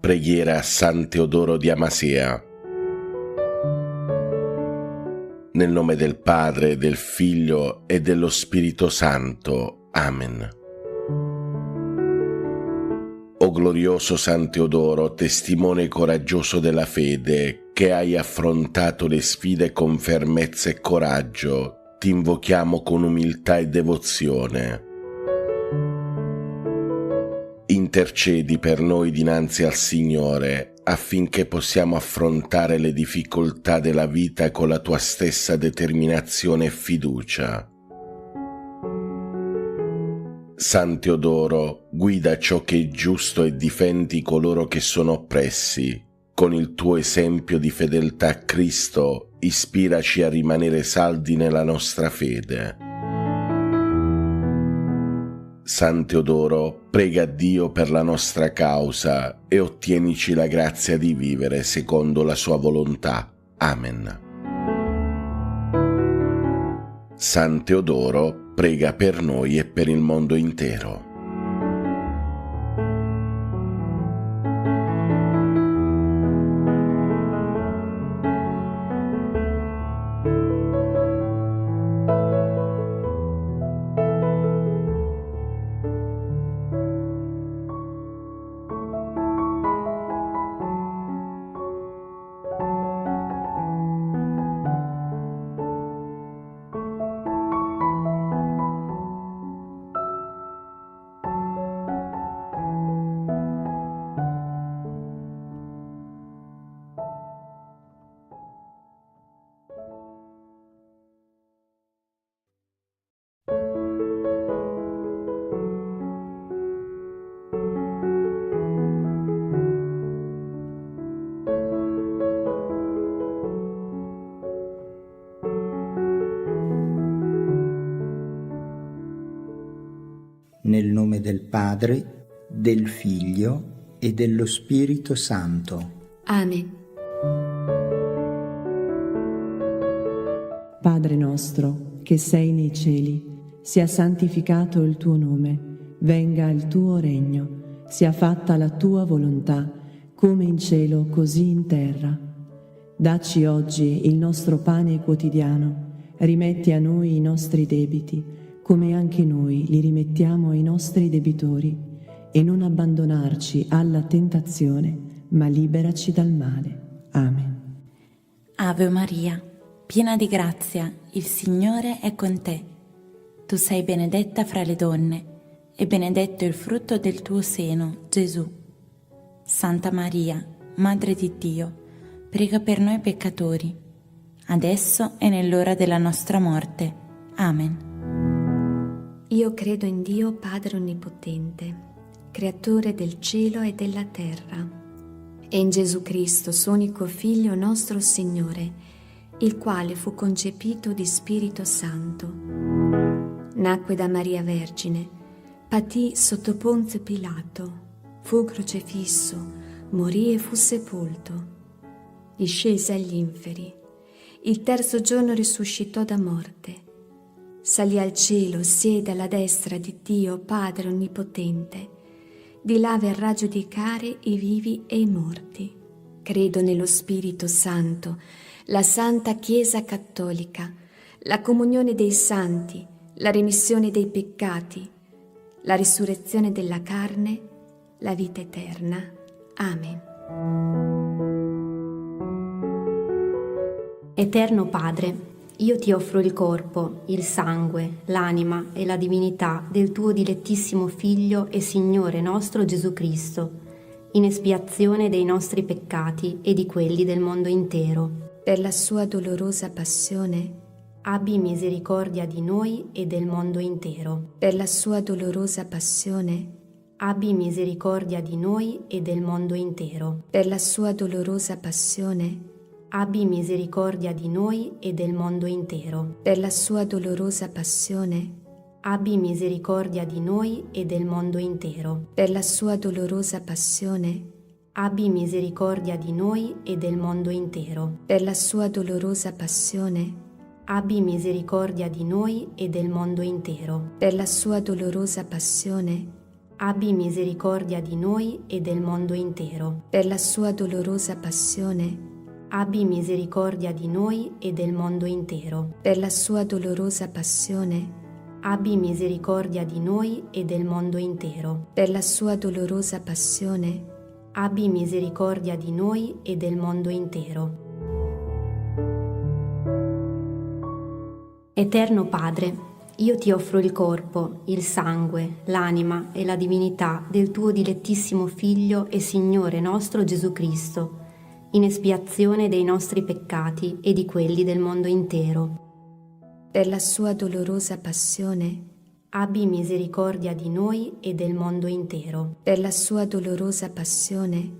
Preghiera a San Teodoro di Amasea. Nel nome del Padre, del Figlio e dello Spirito Santo. Amen. O glorioso San Teodoro, testimone coraggioso della fede, che hai affrontato le sfide con fermezza e coraggio, ti invochiamo con umiltà e devozione. Intercedi per noi dinanzi al Signore, affinché possiamo affrontare le difficoltà della vita con la tua stessa determinazione e fiducia. San Teodoro, guida ciò che è giusto e difendi coloro che sono oppressi. Con il tuo esempio di fedeltà a Cristo, ispiraci a rimanere saldi nella nostra fede. San Teodoro, prega Dio per la nostra causa e ottienici la grazia di vivere secondo la sua volontà. Amen. San Teodoro, prega per noi e per il mondo intero. Nel nome del Padre, del Figlio e dello Spirito Santo. Amen. Padre nostro, che sei nei cieli, sia santificato il tuo nome, venga il tuo regno, sia fatta la tua volontà, come in cielo così in terra. Dacci oggi il nostro pane quotidiano, rimetti a noi i nostri debiti, come anche noi li rimettiamo ai nostri debitori, e non abbandonarci alla tentazione, ma liberaci dal male. Amen. Ave Maria, piena di grazia, il Signore è con te. Tu sei benedetta fra le donne, e benedetto il frutto del tuo seno, Gesù. Santa Maria, Madre di Dio, prega per noi peccatori, adesso e nell'ora della nostra morte. Amen. Io credo in Dio Padre Onnipotente, Creatore del cielo e della terra, e in Gesù Cristo, suo unico Figlio nostro Signore, il quale fu concepito di Spirito Santo. Nacque da Maria Vergine, patì sotto Ponzio Pilato, fu crocifisso, morì e fu sepolto. Discese agli inferi, il terzo giorno risuscitò da morte. Salì al cielo, siede alla destra di Dio Padre Onnipotente. Di là verrà a giudicare i vivi e i morti. Credo nello Spirito Santo, la Santa Chiesa Cattolica, la comunione dei santi, la remissione dei peccati, la risurrezione della carne, la vita eterna. Amen. Eterno Padre, io ti offro il corpo, il sangue, l'anima e la divinità del tuo dilettissimo Figlio e Signore nostro Gesù Cristo, in espiazione dei nostri peccati e di quelli del mondo intero. Per la sua dolorosa passione, abbi misericordia di noi e del mondo intero. Per la sua dolorosa passione, abbi misericordia di noi e del mondo intero. Per la sua dolorosa passione, abbi misericordia di noi e del mondo intero. Per la sua dolorosa passione, abbi misericordia di noi e del mondo intero. Per la sua dolorosa passione, abbi misericordia di noi e del mondo intero. Per la sua dolorosa passione, abbi misericordia di noi e del mondo intero. Per la sua dolorosa passione, abbi misericordia di noi e del mondo intero. Per la sua dolorosa passione, Abbi misericordia di noi e del mondo intero. per la sua dolorosa passione, Abbi misericordia di noi e del mondo intero. per la sua dolorosa passione, Abbi misericordia di noi e del mondo intero. Eterno Padre, io ti offro il corpo, il sangue, l'anima e la divinità del tuo dilettissimo Figlio e Signore nostro Gesù Cristo, in espiazione dei nostri peccati e di quelli del mondo intero. per la sua dolorosa passione, Abbi misericordia di noi e del mondo intero. per la sua dolorosa passione,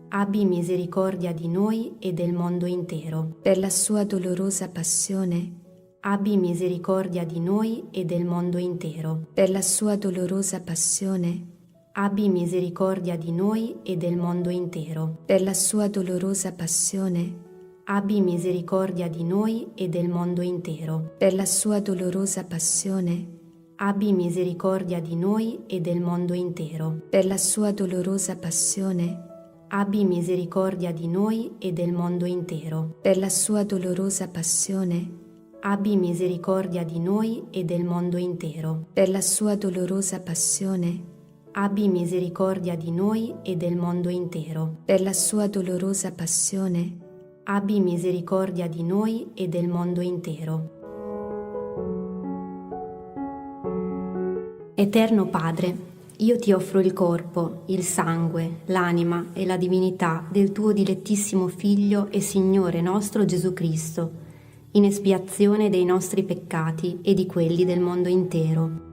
Abbi misericordia di noi e del mondo intero. per la sua dolorosa passione, Abbi misericordia di noi e del mondo intero. per la sua dolorosa passione, Abbi misericordia di noi e del mondo intero. per la sua dolorosa passione, Abbi misericordia di noi e del mondo intero. per la sua dolorosa passione, Abbi misericordia di noi e del mondo intero. per la sua dolorosa passione, Abbi misericordia di noi e del mondo intero. per la sua dolorosa passione, Abbi misericordia di noi e del mondo intero. per la sua dolorosa passione, Abbi misericordia di noi e del mondo intero. per la sua dolorosa passione, Abbi misericordia di noi e del mondo intero. Eterno Padre, io ti offro il corpo, il sangue, l'anima e la divinità del tuo dilettissimo Figlio e Signore nostro Gesù Cristo, in espiazione dei nostri peccati e di quelli del mondo intero.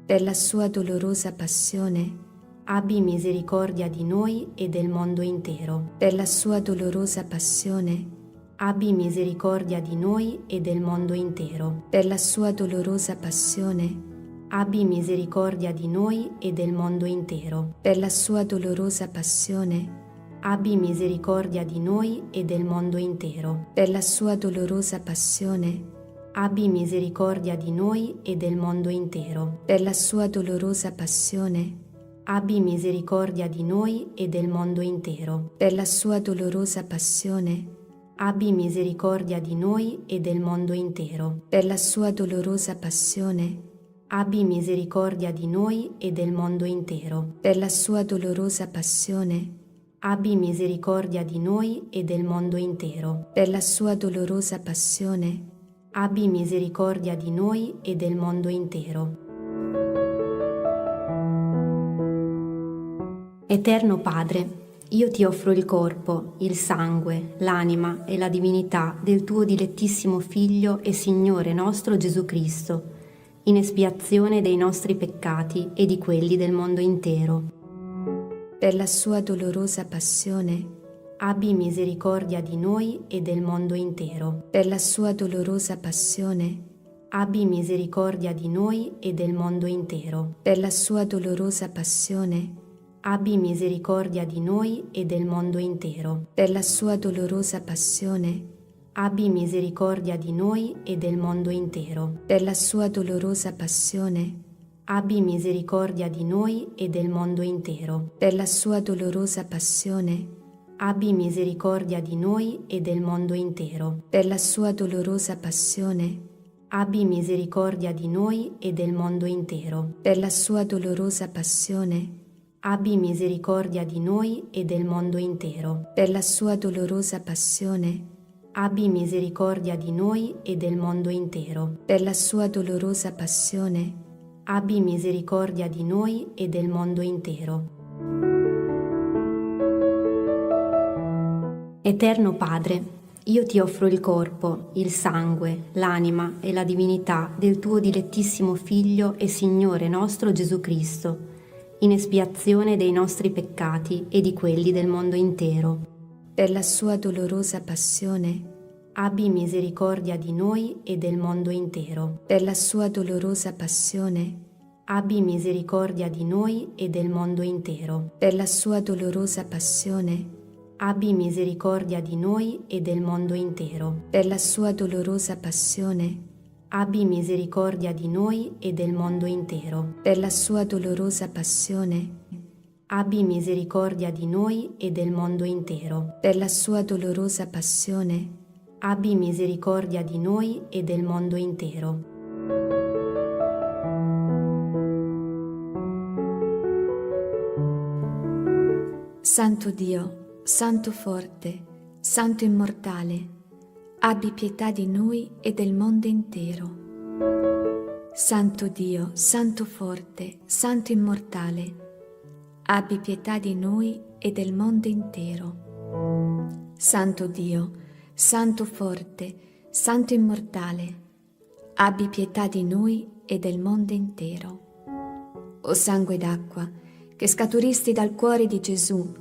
per la sua dolorosa passione, Abbi misericordia di noi e del mondo intero. per la sua dolorosa passione, Abbi misericordia di noi e del mondo intero. per la sua dolorosa passione, Abbi misericordia di noi e del mondo intero. per la sua dolorosa passione, Abbi misericordia di noi e del mondo intero. per la sua dolorosa passione, Abbi misericordia di noi e del mondo intero. per la sua dolorosa passione, Abbi misericordia di noi e del mondo intero. per la sua dolorosa passione, Abbi misericordia di noi e del mondo intero. per la sua dolorosa passione, Abbi misericordia di noi e del mondo intero. per la sua dolorosa passione, Abbi misericordia di noi e del mondo intero. per la sua dolorosa passione, Abbi misericordia di noi e del mondo intero. Eterno Padre, io ti offro il corpo, il sangue, l'anima e la divinità del tuo dilettissimo Figlio e Signore nostro Gesù Cristo, in espiazione dei nostri peccati e di quelli del mondo intero. per la sua dolorosa passione, Abbi misericordia di noi e del mondo intero. per la sua dolorosa passione, Abbi misericordia di noi e del mondo intero. per la sua dolorosa passione, Abbi misericordia di noi e del mondo intero. per la sua dolorosa passione, Abbi misericordia di noi e del mondo intero. per la sua dolorosa passione, Abbi misericordia di noi e del mondo intero. per la sua dolorosa passione, Abbi misericordia di noi e del mondo intero. per la sua dolorosa passione, Abbi misericordia di noi e del mondo intero. per la sua dolorosa passione, Abbi misericordia di noi e del mondo intero. per la sua dolorosa passione, Abbi misericordia di noi e del mondo intero. per la sua dolorosa passione, Abbi misericordia di noi e del mondo intero. Eterno Padre, io ti offro il corpo, il sangue, l'anima e la divinità del tuo dilettissimo Figlio e Signore nostro Gesù Cristo, in espiazione dei nostri peccati e di quelli del mondo intero. per la sua dolorosa passione, Abbi misericordia di noi e del mondo intero. per la sua dolorosa passione, Abbi misericordia di noi e del mondo intero. per la sua dolorosa passione, Abbi misericordia di noi e del mondo intero. per la sua dolorosa passione, abbi misericordia di noi e del mondo intero. Per la sua dolorosa passione, Abbi misericordia di noi e del mondo intero. per la sua dolorosa passione, Abbi misericordia di noi e del mondo intero. Santo Dio, Santo forte, Santo immortale, abbi pietà di noi e del mondo intero. Santo Dio, Santo forte, Santo immortale, abbi pietà di noi e del mondo intero. Santo Dio, Santo forte, Santo immortale, abbi pietà di noi e del mondo intero. O sangue d'acqua, che scaturisti dal cuore di Gesù,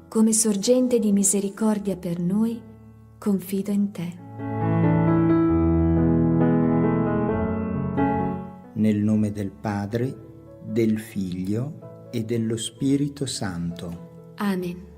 come sorgente di misericordia per noi, confido in te. Nel nome del Padre, del Figlio e dello Spirito Santo. Amen.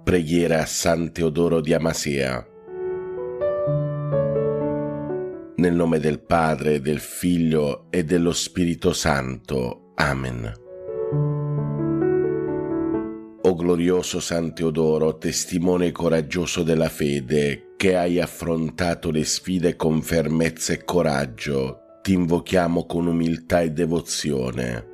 Preghiera a San Teodoro di Amasea. Nel nome del Padre, del Figlio e dello Spirito Santo. Amen. O glorioso San Teodoro, testimone coraggioso della fede, che hai affrontato le sfide con fermezza e coraggio, ti invochiamo con umiltà e devozione.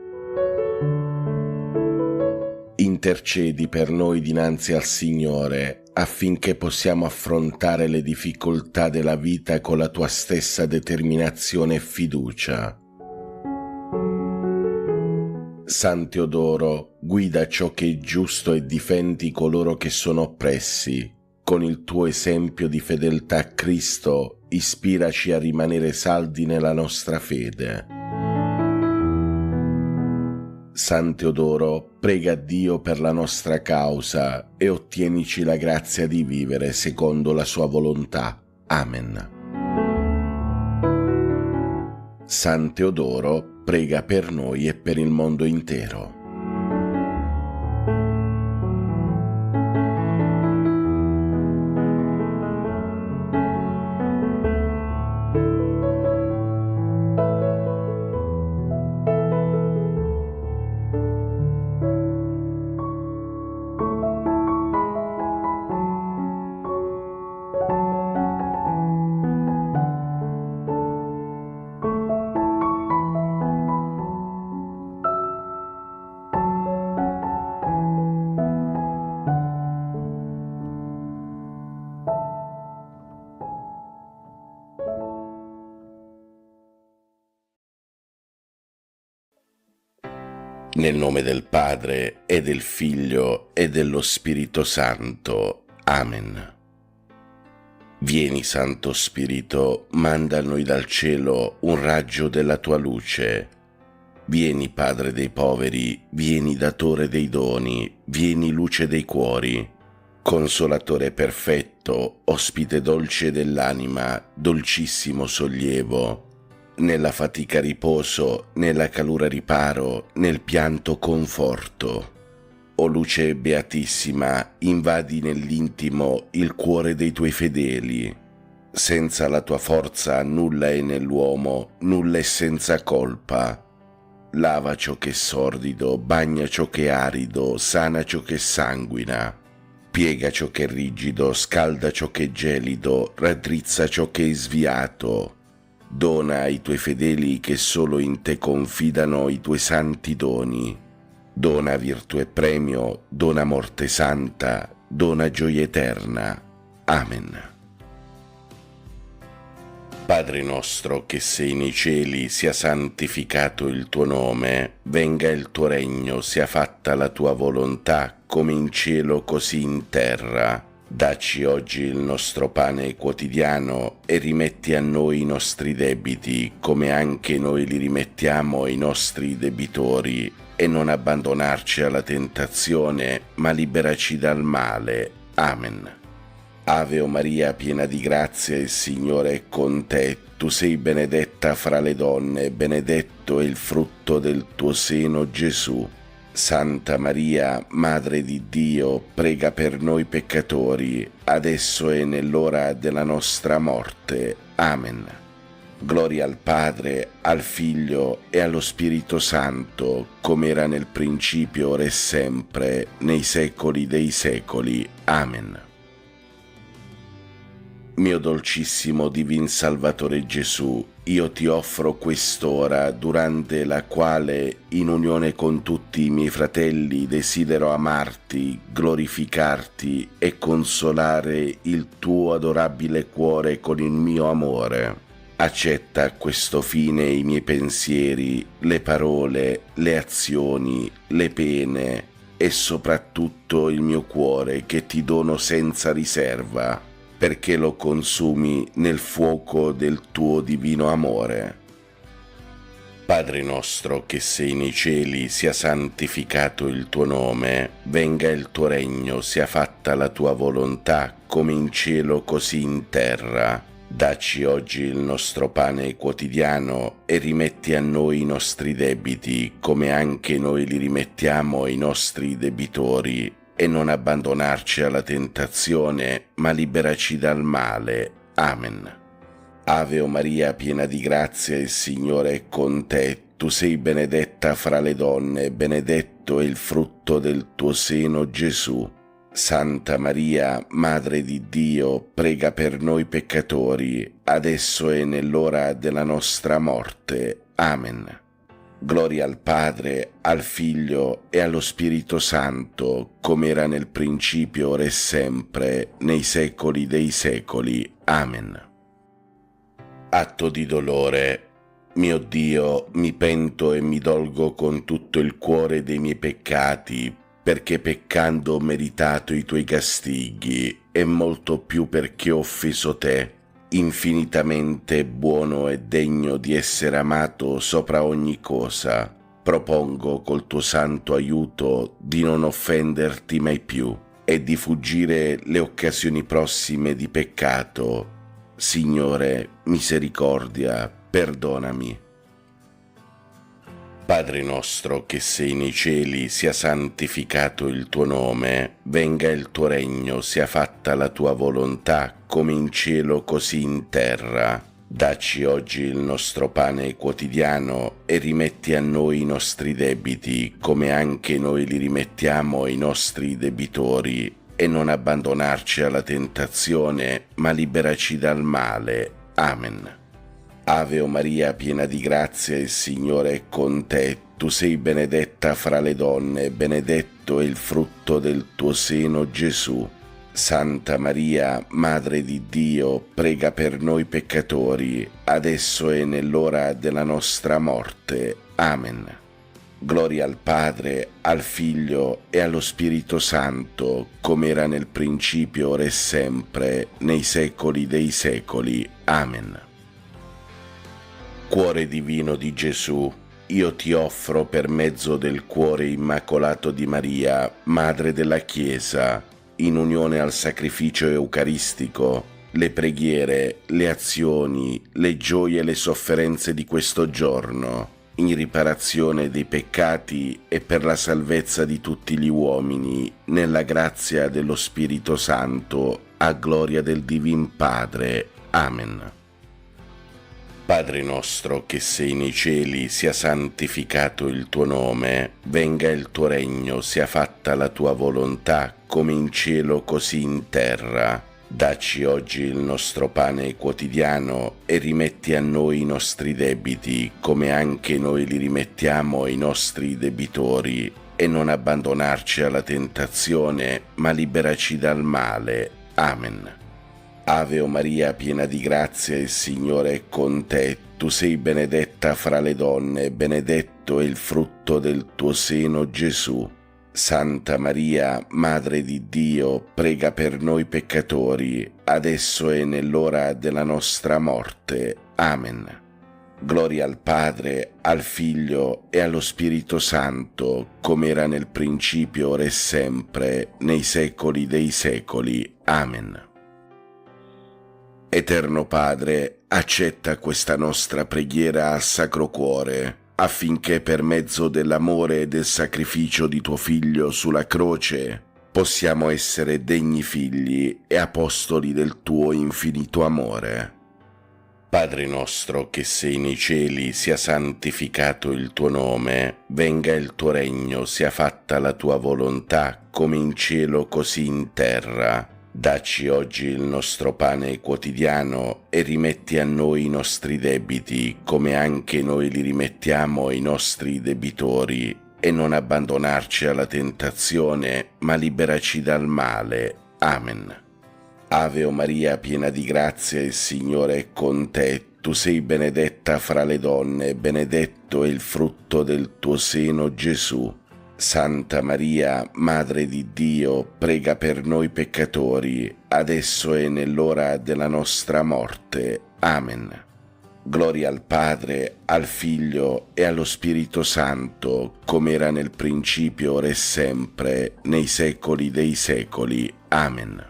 Intercedi per noi dinanzi al Signore, affinché possiamo affrontare le difficoltà della vita con la tua stessa determinazione e fiducia. San Teodoro, guida ciò che è giusto e difendi coloro che sono oppressi. Con il tuo esempio di fedeltà a Cristo, ispiraci a rimanere saldi nella nostra fede. San Teodoro, prega Dio per la nostra causa e ottienici la grazia di vivere secondo la sua volontà. Amen. San Teodoro, prega per noi e per il mondo intero. Nel nome del Padre, e del Figlio, e dello Spirito Santo. Amen. Vieni, Santo Spirito, manda a noi dal cielo un raggio della tua luce. Vieni, Padre dei poveri, vieni, Datore dei doni, vieni, luce dei cuori. Consolatore perfetto, ospite dolce dell'anima, dolcissimo sollievo. Nella fatica riposo, nella calura riparo, nel pianto conforto. O luce beatissima, invadi nell'intimo il cuore dei tuoi fedeli. Senza la tua forza nulla è nell'uomo, nulla è senza colpa. Lava ciò che è sordido, bagna ciò che è arido, sana ciò che sanguina. Piega ciò che è rigido, scalda ciò che è gelido, raddrizza ciò che è sviato. Dona ai tuoi fedeli che solo in te confidano i tuoi santi doni. Dona virtù e premio, dona morte santa, dona gioia eterna. Amen. Padre nostro che sei nei cieli, sia santificato il tuo nome, venga il tuo regno, sia fatta la tua volontà, come in cielo così in terra. Dacci oggi il nostro pane quotidiano e rimetti a noi i nostri debiti, come anche noi li rimettiamo ai nostri debitori, e non abbandonarci alla tentazione, ma liberaci dal male. Amen. Ave o Maria, piena di grazia, il Signore è con te. Tu sei benedetta fra le donne, benedetto è il frutto del tuo seno, Gesù. Santa Maria, Madre di Dio, prega per noi peccatori, adesso e nell'ora della nostra morte. Amen. Gloria al Padre, al Figlio e allo Spirito Santo, come era nel principio, ora e sempre, nei secoli dei secoli. Amen. Mio dolcissimo Divin Salvatore Gesù, io ti offro quest'ora, durante la quale, in unione con tutti i miei fratelli, desidero amarti, glorificarti e consolare il tuo adorabile cuore con il mio amore. Accetta a questo fine i miei pensieri, le parole, le azioni, le pene e soprattutto il mio cuore che ti dono senza riserva, perché lo consumi nel fuoco del tuo divino amore. Padre nostro che sei nei cieli, sia santificato il tuo nome, venga il tuo regno, sia fatta la tua volontà, come in cielo così in terra. Dacci oggi il nostro pane quotidiano e rimetti a noi i nostri debiti, come anche noi li rimettiamo ai nostri debitori, e non abbandonarci alla tentazione, ma liberaci dal male. Amen. Ave o Maria, piena di grazia, il Signore è con te. Tu sei benedetta fra le donne, benedetto è il frutto del tuo seno, Gesù. Santa Maria, Madre di Dio, prega per noi peccatori, adesso e nell'ora della nostra morte. Amen. Gloria al Padre, al Figlio e allo Spirito Santo, come era nel principio, ora e sempre, nei secoli dei secoli. Amen. Atto di dolore. Mio Dio, mi pento e mi dolgo con tutto il cuore dei miei peccati, perché peccando ho meritato i tuoi castighi, e molto più perché ho offeso te, infinitamente buono e degno di essere amato sopra ogni cosa. propongo col tuo santo aiuto di non offenderti mai più e di fuggire le occasioni prossime di peccato. Signore, misericordia, perdonami. Padre nostro che sei nei cieli, sia santificato il tuo nome, venga il tuo regno, sia fatta la tua volontà, come in cielo così in terra. Dacci oggi il nostro pane quotidiano e rimetti a noi i nostri debiti, come anche noi li rimettiamo ai nostri debitori, e non abbandonarci alla tentazione, ma liberaci dal male. Amen. Ave o Maria, piena di grazia, il Signore è con te. Tu sei benedetta fra le donne, benedetto è il frutto del tuo seno, Gesù. Santa Maria, Madre di Dio, prega per noi peccatori, adesso e nell'ora della nostra morte. Amen. Gloria al Padre, al Figlio e allo Spirito Santo, come era nel principio, ora e sempre, nei secoli dei secoli. Amen. Cuore divino di Gesù, io ti offro per mezzo del cuore immacolato di Maria, Madre della Chiesa, in unione al sacrificio eucaristico, le preghiere, le azioni, le gioie e le sofferenze di questo giorno, in riparazione dei peccati e per la salvezza di tutti gli uomini, nella grazia dello Spirito Santo, a gloria del Divin Padre. Amen. Padre nostro che sei nei cieli, sia santificato il tuo nome, venga il tuo regno, sia fatta la tua volontà, come in cielo così in terra. Dacci oggi il nostro pane quotidiano e rimetti a noi i nostri debiti, come anche noi li rimettiamo ai nostri debitori, e non abbandonarci alla tentazione, ma liberaci dal male. Amen. Ave o Maria, piena di grazia, il Signore è con te. Tu sei benedetta fra le donne, benedetto è il frutto del tuo seno, Gesù. Santa Maria, Madre di Dio, prega per noi peccatori, adesso e nell'ora della nostra morte. Amen. Gloria al Padre, al Figlio e allo Spirito Santo, come era nel principio, ora e sempre, nei secoli dei secoli. Amen. Eterno Padre, accetta questa nostra preghiera al Sacro Cuore, affinché per mezzo dell'amore e del sacrificio di tuo Figlio sulla croce possiamo essere degni figli e apostoli del tuo infinito amore. Padre nostro che sei nei cieli, sia santificato il tuo nome, venga il tuo regno, sia fatta la tua volontà, come in cielo così in terra. Dacci oggi il nostro pane quotidiano e rimetti a noi i nostri debiti, come anche noi li rimettiamo ai nostri debitori, e non abbandonarci alla tentazione, ma liberaci dal male. Amen. Ave o Maria, piena di grazia, il Signore è con te. Tu sei benedetta fra le donne, benedetto è il frutto del tuo seno, Gesù. Santa Maria, Madre di Dio, prega per noi peccatori, adesso e nell'ora della nostra morte. Amen. Gloria al Padre, al Figlio e allo Spirito Santo, come era nel principio, ora e sempre, nei secoli dei secoli. Amen.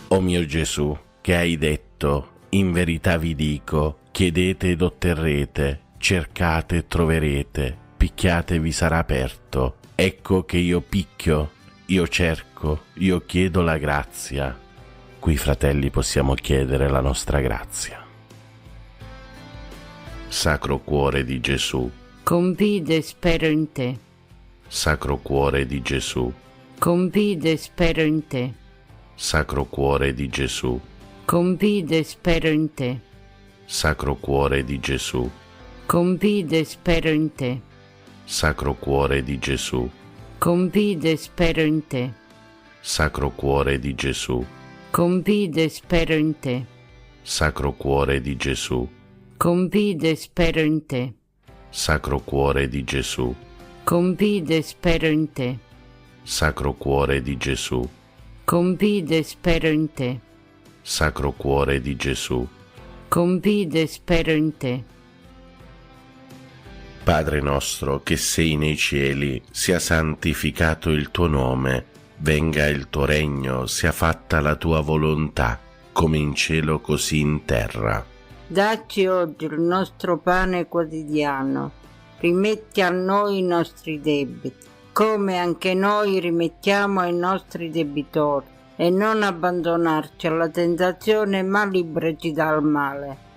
O mio Gesù, che hai detto, in verità vi dico, chiedete ed otterrete, cercate e troverete, picchiate vi sarà aperto. Ecco che io picchio, io cerco, io chiedo la grazia. Qui, fratelli, possiamo chiedere la nostra grazia. Sacro Cuore di Gesù, confido e spero in te. Sacro Cuore di Gesù, Confido e spero in te. Sacro Cuore di Gesù, Confido e spero in te. Sacro Cuore di Gesù, Confido e spero in te. Sacro Cuore di Gesù, Confido e spero in te. Sacro Cuore di Gesù, Confido e spero in te. Sacro Cuore di Gesù, Confido e spero in te. Sacro Cuore di Gesù, Confido e spero in te. Sacro Cuore di Gesù, Confido e spero in te. Sacro Cuore di Gesù, Confido e spero in te. Padre nostro che sei nei cieli, sia santificato il tuo nome, venga il tuo regno, sia fatta la tua volontà, come in cielo così in terra. Dacci oggi il nostro pane quotidiano, rimetti a noi i nostri debiti, come anche noi rimettiamo ai nostri debitori, e non abbandonarci alla tentazione, ma liberaci dal male.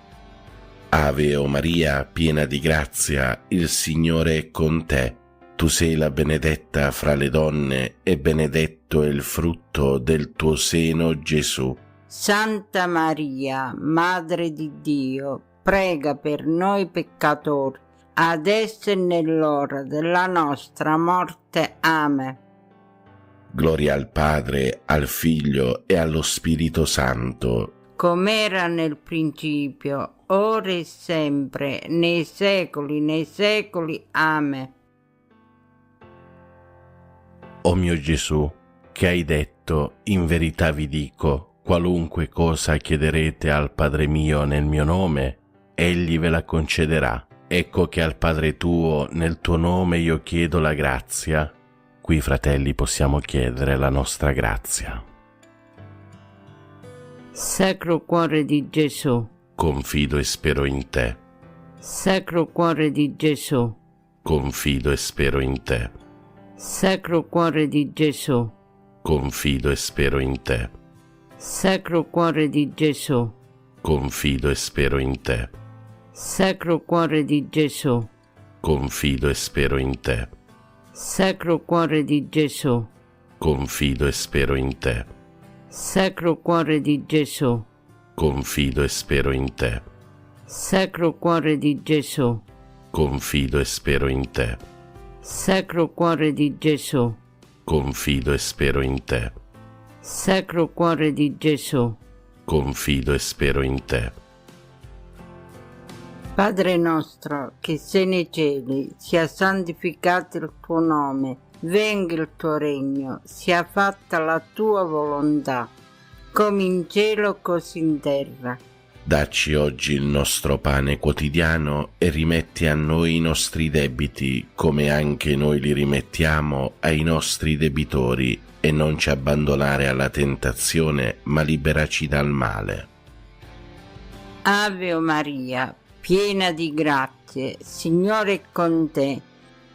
Ave o Maria, piena di grazia, il Signore è con te. Tu sei la benedetta fra le donne e benedetto è il frutto del tuo seno, Gesù. Santa Maria, Madre di Dio, prega per noi peccatori, adesso e nell'ora della nostra morte. Amen. Gloria al Padre, al Figlio e allo Spirito Santo, Com'era nel principio, ora e sempre, nei secoli. Amen. O mio Gesù, che hai detto, in verità vi dico, qualunque cosa chiederete al Padre mio nel mio nome, egli ve la concederà. Ecco che al Padre tuo, nel tuo nome io chiedo la grazia. Qui, fratelli, possiamo chiedere la nostra grazia. Sacro Cuore di Gesù, Confido e spero in te. Sacro Cuore di Gesù, Confido e spero in te. Sacro Cuore di Gesù, Confido e spero in te. Sacro Cuore di Gesù, Confido e spero in te. Sacro Cuore di Gesù, Confido e spero in te. Sacro Cuore di Gesù, Confido e spero in te. Sacro Cuore di Gesù, Confido e spero in te. Sacro Cuore di Gesù, Confido e spero in te. Sacro Cuore di Gesù, Confido e spero in te. Sacro Cuore di Gesù. Confido e spero in te. Padre nostro che sei nei cieli, sia santificato il tuo nome, venga il tuo regno, sia fatta la tua volontà, come in cielo così in terra. Dacci oggi il nostro pane quotidiano e rimetti a noi i nostri debiti, come anche noi li rimettiamo ai nostri debitori, e non ci abbandonare alla tentazione, ma liberaci dal male. Ave o Maria, piena di grazie, Signore è con te.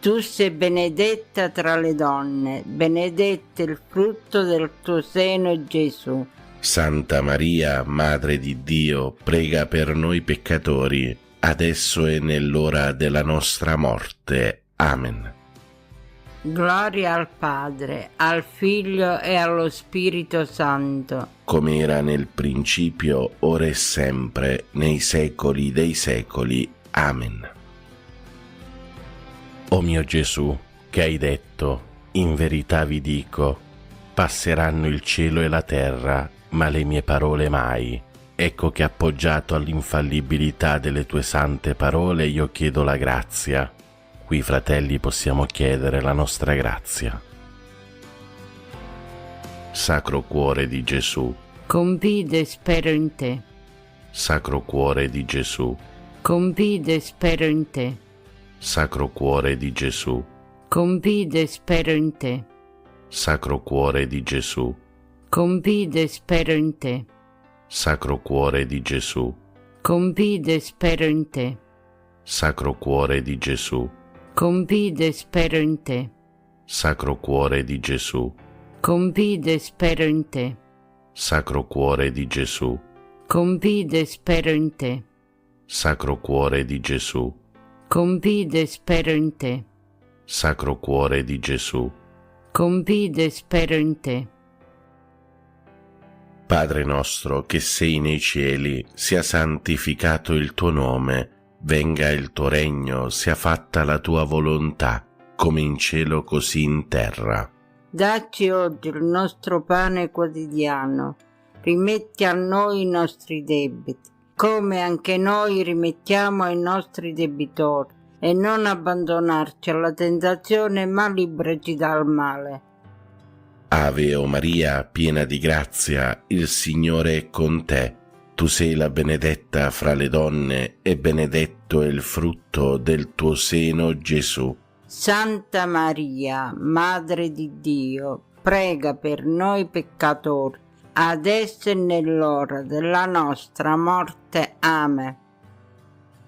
Tu sei benedetta tra le donne, benedetto il frutto del tuo seno, Gesù. Santa Maria, Madre di Dio, prega per noi peccatori, adesso e nell'ora della nostra morte. Amen. Gloria al Padre, al Figlio e allo Spirito Santo, come era nel principio, ora e sempre, nei secoli dei secoli. Amen. O mio Gesù, che hai detto, in verità vi dico, passeranno il cielo e la terra, ma le mie parole mai. Ecco che appoggiato all'infallibilità delle tue sante parole io chiedo la grazia. Qui, fratelli, possiamo chiedere la nostra grazia. Sacro Cuore di Gesù, confido e spero in te. Sacro Cuore di Gesù, Confido e spero in te. Sacro Cuore di Gesù, Confido e spero in te. Sacro Cuore di Gesù, Confido e spero in te. Sacro Cuore di Gesù, Confido e spero in te. Sacro Cuore di Gesù, Confido e spero in te. Sacro Cuore di Gesù, Confido e spero in te. Sacro Cuore di Gesù, Confido e spero in te. Sacro Cuore di Gesù, Confido e spero in te. Sacro Cuore di Gesù. Confido e spero in te. Padre nostro che sei nei cieli, sia santificato il tuo nome, venga il tuo regno, sia fatta la tua volontà, come in cielo così in terra. Dacci oggi il nostro pane quotidiano, rimetti a noi i nostri debiti, come anche noi rimettiamo ai nostri debitori, e non abbandonarci alla tentazione, ma liberaci dal male. Ave o Maria, piena di grazia, il Signore è con te. Tu sei la benedetta fra le donne e benedetto è il frutto del tuo seno, Gesù. Santa Maria, Madre di Dio, prega per noi peccatori, adesso e nell'ora della nostra morte. Amen.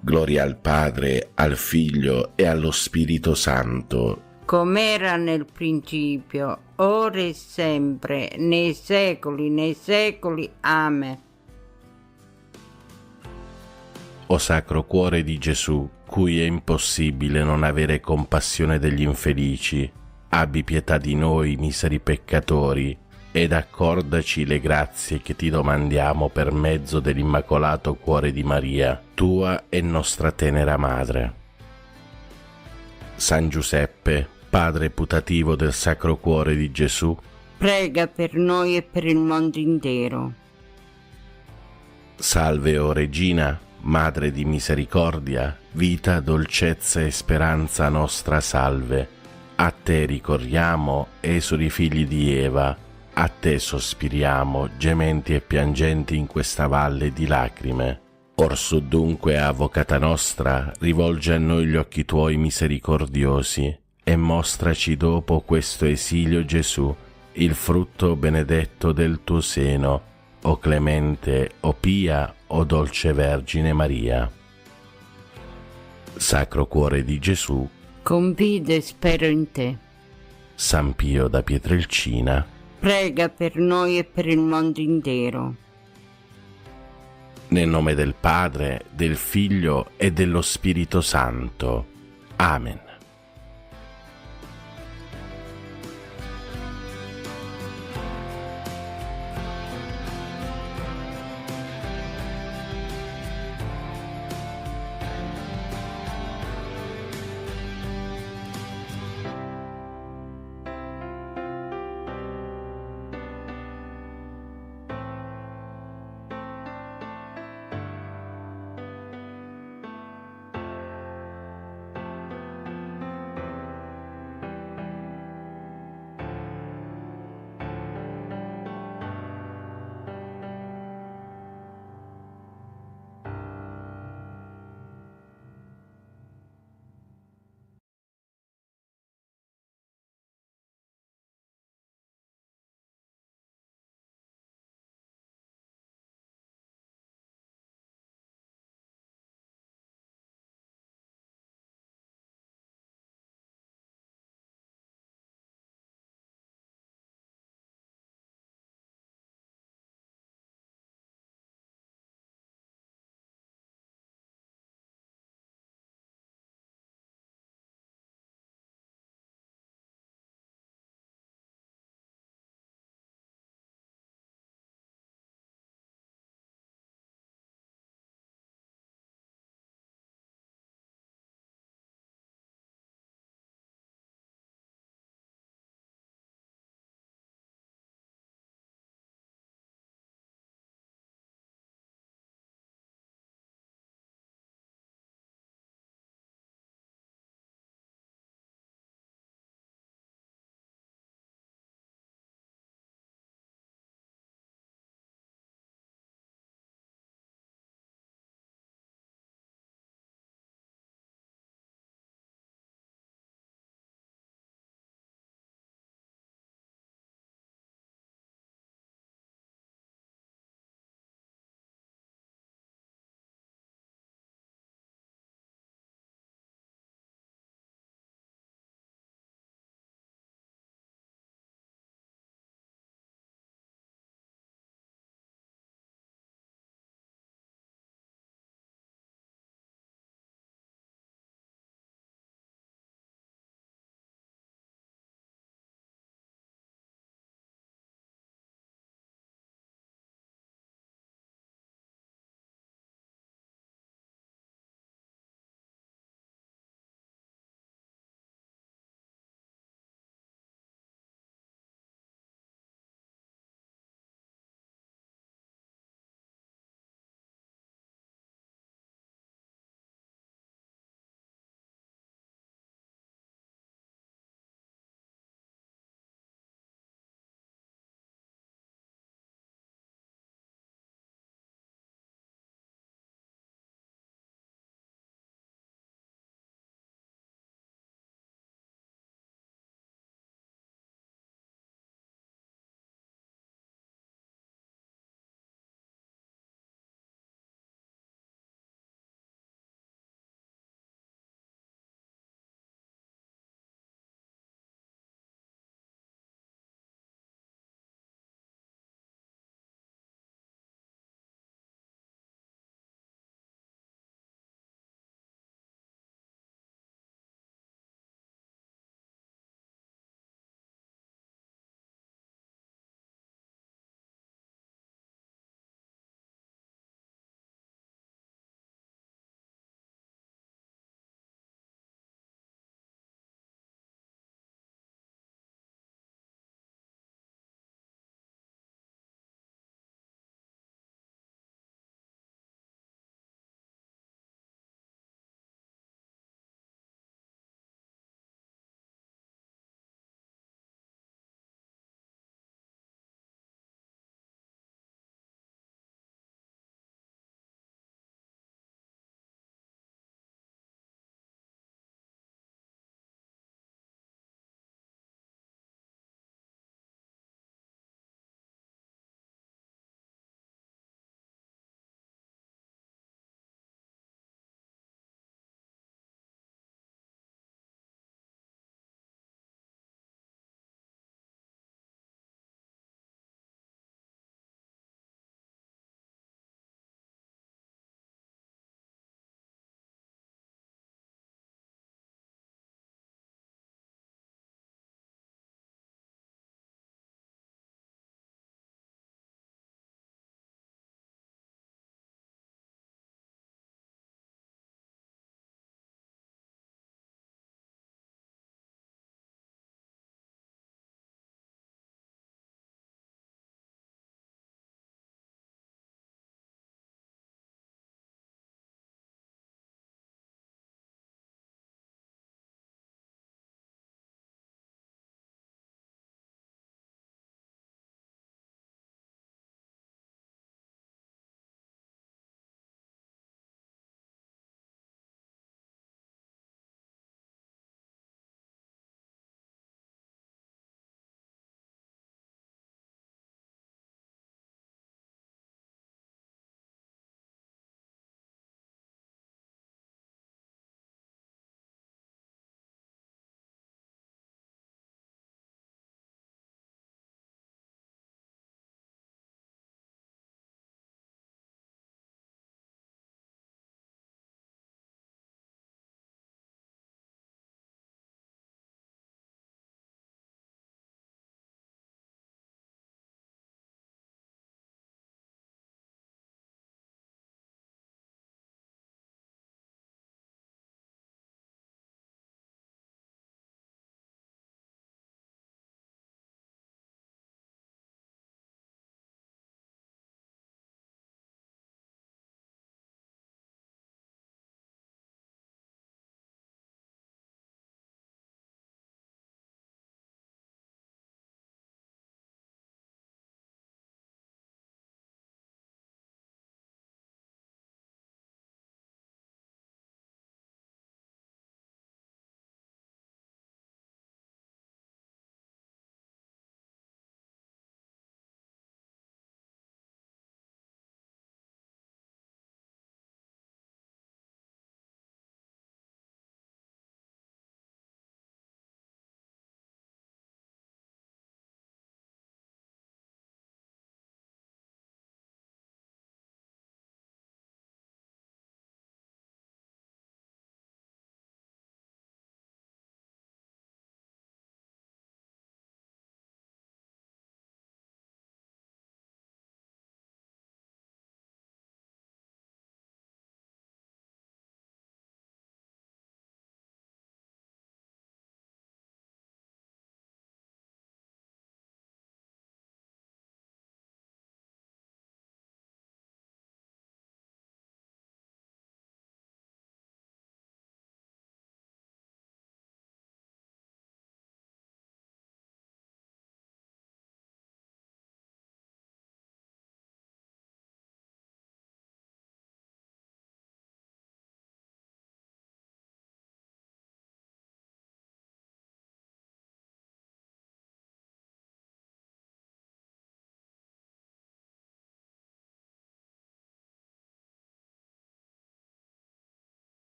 Gloria al Padre, al Figlio e allo Spirito Santo, Com'era nel principio, ora e sempre, nei secoli. Amen. O Sacro Cuore di Gesù, cui è impossibile non avere compassione degli infelici, abbi pietà di noi, miseri peccatori, ed accordaci le grazie che ti domandiamo per mezzo dell'Immacolato Cuore di Maria, tua e nostra tenera Madre. San Giuseppe, Padre putativo del Sacro Cuore di Gesù, Prega per noi e per il mondo intero. Salve, o Regina, Madre di misericordia, vita, dolcezza e speranza nostra salve. A te ricorriamo, esuli figli di Eva, a te sospiriamo, gementi e piangenti in questa valle di lacrime. Orsù dunque, avvocata nostra, rivolge a noi gli occhi tuoi misericordiosi e mostraci dopo questo esilio Gesù, il frutto benedetto del tuo seno, o clemente, o pia, o dolce Vergine Maria. Sacro Cuore di Gesù, Confido e spero in te. San Pio da Pietrelcina, Prega per noi e per il mondo intero. nel nome del Padre, del Figlio e dello Spirito Santo. Amen.